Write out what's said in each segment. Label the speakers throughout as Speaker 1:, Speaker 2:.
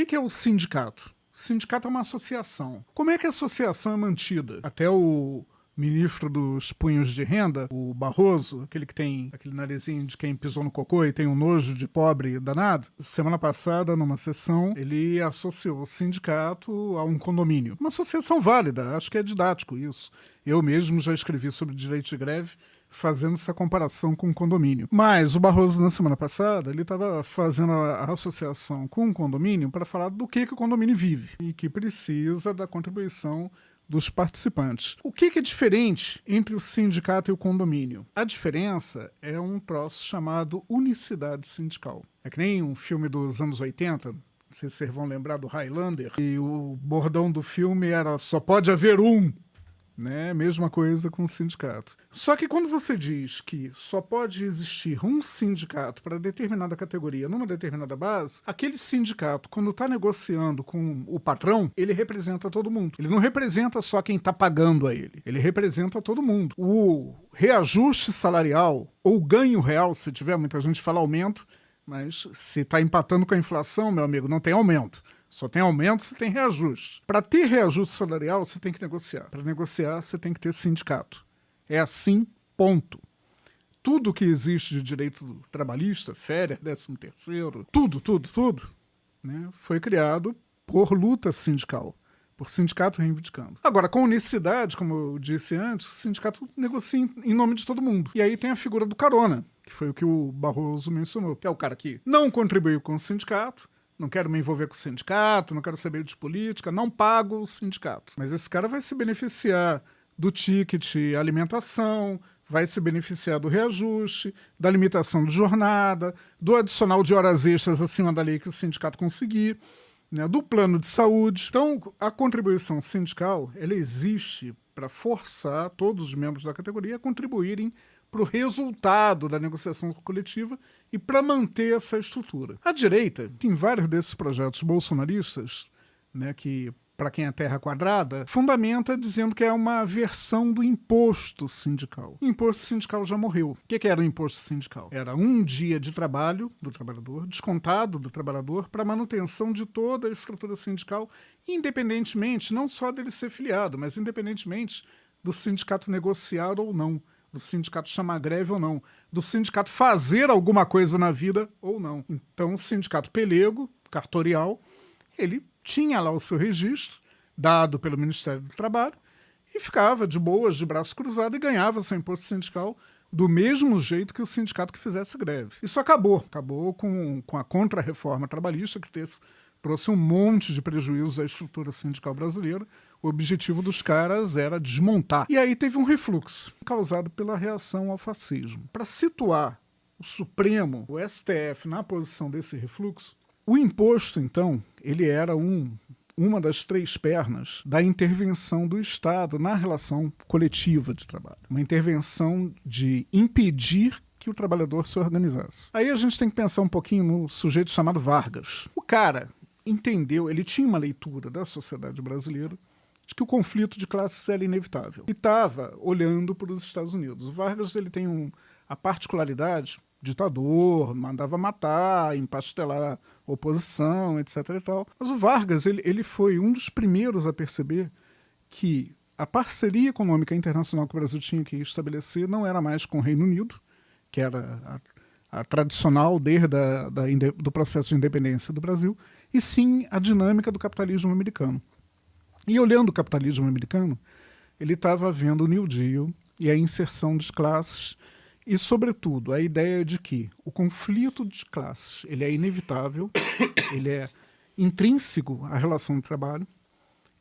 Speaker 1: que é o sindicato? O sindicato é uma associação. Como é que a associação é mantida? Até o ministro dos punhos de renda, o Barroso, aquele que tem aquele narizinho de quem pisou no cocô e tem um nojo de pobre danado, semana passada, numa sessão, ele associou o sindicato a um condomínio. Uma associação válida, acho que é didático isso. Eu mesmo já escrevi sobre direito de greve, fazendo essa comparação com o condomínio. Mas o Barroso, na semana passada, ele estava fazendo a associação com o condomínio para falar do que o condomínio vive e que precisa da contribuição dos participantes. O que é diferente entre o sindicato e o condomínio? A diferença é um troço chamado unicidade sindical. É que nem um filme dos anos 80, não sei se vocês vão lembrar do Highlander, e o bordão do filme era só pode haver um. Né? Mesma coisa com o sindicato. Só que quando você diz que só pode existir um sindicato para determinada categoria numa determinada base, aquele sindicato, quando está negociando com o patrão, ele representa todo mundo. Ele não representa só quem está pagando a ele. Ele representa todo mundo. O reajuste salarial ou ganho real, se tiver, muita gente fala aumento, mas se está empatando com a inflação, meu amigo, não tem aumento. Só tem aumento se tem reajuste. Para ter reajuste salarial, você tem que negociar. Para negociar, você tem que ter sindicato. É assim, ponto. Tudo que existe de direito trabalhista, férias, 13º, tudo, né, foi criado por luta sindical, por sindicato reivindicando. Agora, com unicidade, como eu disse antes, o sindicato negocia em nome de todo mundo. E aí tem a figura do carona, que foi o que o Barroso mencionou, que é o cara que não contribuiu com o sindicato, não quero me envolver com o sindicato, não quero saber de política, não pago o sindicato. Mas esse cara vai se beneficiar do ticket alimentação, vai se beneficiar do reajuste, da limitação de jornada, do adicional de horas extras acima da lei que o sindicato conseguir, né, do plano de saúde. Então, a contribuição sindical, ela existe para forçar todos os membros da categoria a contribuírem para o resultado da negociação coletiva e para manter essa estrutura. A direita tem vários desses projetos bolsonaristas, né, que, para quem é terra quadrada, fundamenta dizendo que é uma versão do imposto sindical. O imposto sindical já morreu. O que era o imposto sindical? Era um dia de trabalho do trabalhador, descontado do trabalhador, para manutenção de toda a estrutura sindical, independentemente, não só dele ser filiado, mas independentemente do sindicato negociar ou não, do sindicato chamar greve ou não, do sindicato fazer alguma coisa na vida ou não. Então, o sindicato pelego, cartorial, ele tinha lá o seu registro, dado pelo Ministério do Trabalho, e ficava de boas, de braço cruzado, e ganhava seu imposto sindical do mesmo jeito que o sindicato que fizesse greve. Isso acabou com a contra-reforma trabalhista, que trouxe um monte de prejuízos à estrutura sindical brasileira. O objetivo dos caras era desmontar. E aí teve um refluxo causado pela reação ao fascismo. Para situar o Supremo, o STF, na posição desse refluxo, o imposto, então, ele era uma das três pernas da intervenção do Estado na relação coletiva de trabalho. Uma intervenção de impedir que o trabalhador se organizasse. Aí a gente tem que pensar um pouquinho no sujeito chamado Vargas. O cara entendeu, ele tinha uma leitura da sociedade brasileira de que o conflito de classes era inevitável. E estava olhando para os Estados Unidos. O Vargas ele tem a particularidade, ditador, mandava matar, empastelar oposição, etc. e tal. Mas o Vargas ele foi um dos primeiros a perceber que a parceria econômica internacional que o Brasil tinha que estabelecer não era mais com o Reino Unido, que era a tradicional desde do processo de independência do Brasil, e sim a dinâmica do capitalismo americano. E olhando o capitalismo americano, ele estava vendo o New Deal e a inserção de classes e, sobretudo, a ideia de que o conflito de classes ele é inevitável, ele é intrínseco à relação de trabalho,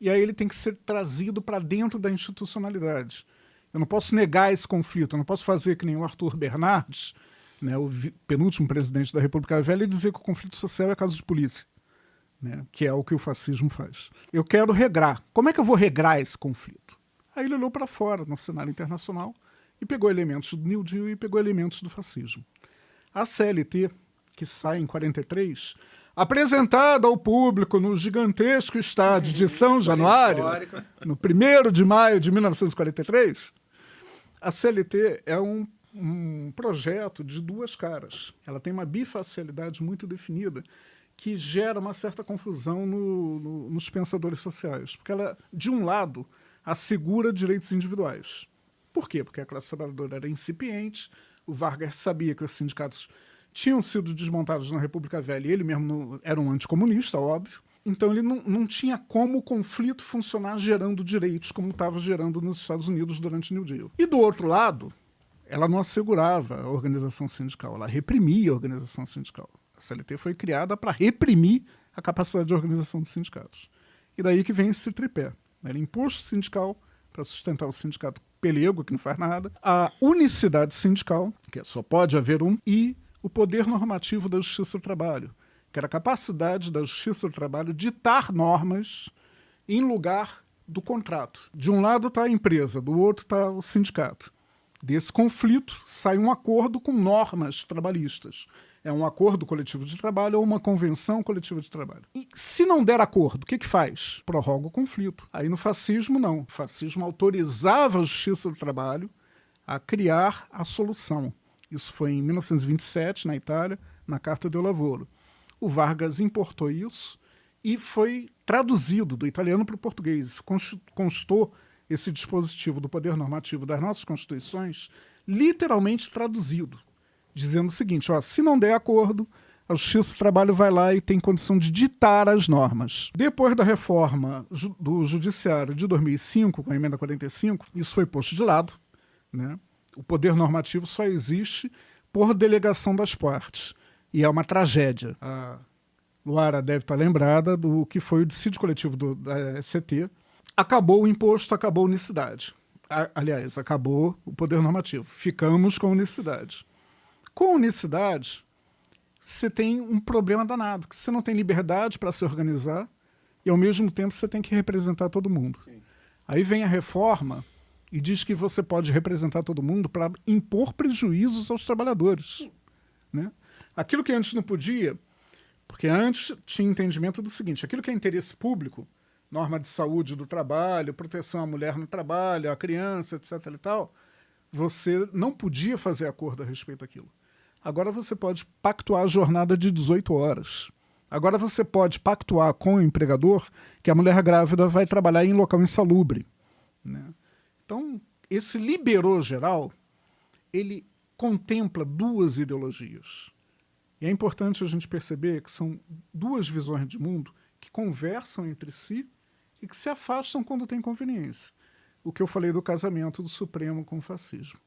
Speaker 1: e aí ele tem que ser trazido para dentro da institucionalidade. Eu não posso negar esse conflito, eu não posso fazer que nem o Arthur Bernardes, né, o penúltimo presidente da República Velha, e dizer que o conflito social é caso de polícia. Né, que é o que o fascismo faz. Eu quero regrar. Como é que eu vou regrar esse conflito? Aí ele olhou para fora, no cenário internacional, e pegou elementos do New Deal e pegou elementos do fascismo. A CLT, que sai em 43, apresentada ao público no gigantesco estádio de São Januário, no 1º de maio de 1943, a CLT é um projeto de duas caras. Ela tem uma bifacialidade muito definida, que gera uma certa confusão nos pensadores sociais. Porque ela, de um lado, assegura direitos individuais. Por quê? Porque a classe trabalhadora era incipiente, o Vargas sabia que os sindicatos tinham sido desmontados na República Velha e ele mesmo era um anticomunista, óbvio. Então ele não tinha como o conflito funcionar gerando direitos como estava gerando nos Estados Unidos durante o New Deal. E do outro lado, ela não assegurava a organização sindical, ela reprimia a organização sindical. A CLT foi criada para reprimir a capacidade de organização dos sindicatos. E daí que vem esse tripé. Era imposto sindical para sustentar o sindicato pelego, que não faz nada, a unicidade sindical, que só pode haver um, e o poder normativo da Justiça do Trabalho, que era a capacidade da Justiça do Trabalho ditar normas em lugar do contrato. De um lado está a empresa, do outro está o sindicato. Desse conflito sai um acordo com normas trabalhistas. É um acordo coletivo de trabalho ou uma convenção coletiva de trabalho. E se não der acordo, o que faz? Prorroga o conflito. Aí no fascismo, não. O fascismo autorizava a Justiça do Trabalho a criar a solução. Isso foi em 1927, na Itália, na Carta del Lavoro. O Vargas importou isso e foi traduzido do italiano para o português. Constou esse dispositivo do poder normativo das nossas constituições literalmente traduzido, dizendo o seguinte, ó, se não der acordo, a Justiça do Trabalho vai lá e tem condição de ditar as normas. Depois da reforma do Judiciário de 2005, com a emenda 45, isso foi posto de lado, né? O poder normativo só existe por delegação das partes. E é uma tragédia. A Luara deve estar lembrada do que foi o dissídio coletivo da SCT. Acabou o imposto, acabou a unicidade. Aliás, acabou o poder normativo. Ficamos com a unicidade. Com a unicidade, você tem um problema danado, que você não tem liberdade para se organizar e, ao mesmo tempo, você tem que representar todo mundo. Sim. Aí vem a reforma e diz que você pode representar todo mundo para impor prejuízos aos trabalhadores. Né? Aquilo que antes não podia, porque antes tinha entendimento do seguinte, aquilo que é interesse público, norma de saúde do trabalho, proteção à mulher no trabalho, à criança, etc. e tal, você não podia fazer acordo a respeito daquilo. Agora você pode pactuar a jornada de 18 horas. Agora você pode pactuar com o empregador que a mulher grávida vai trabalhar em local insalubre. Né? Então, esse liberou geral, ele contempla duas ideologias. E é importante a gente perceber que são duas visões de mundo que conversam entre si e que se afastam quando tem conveniência. O que eu falei do casamento do Supremo com o fascismo.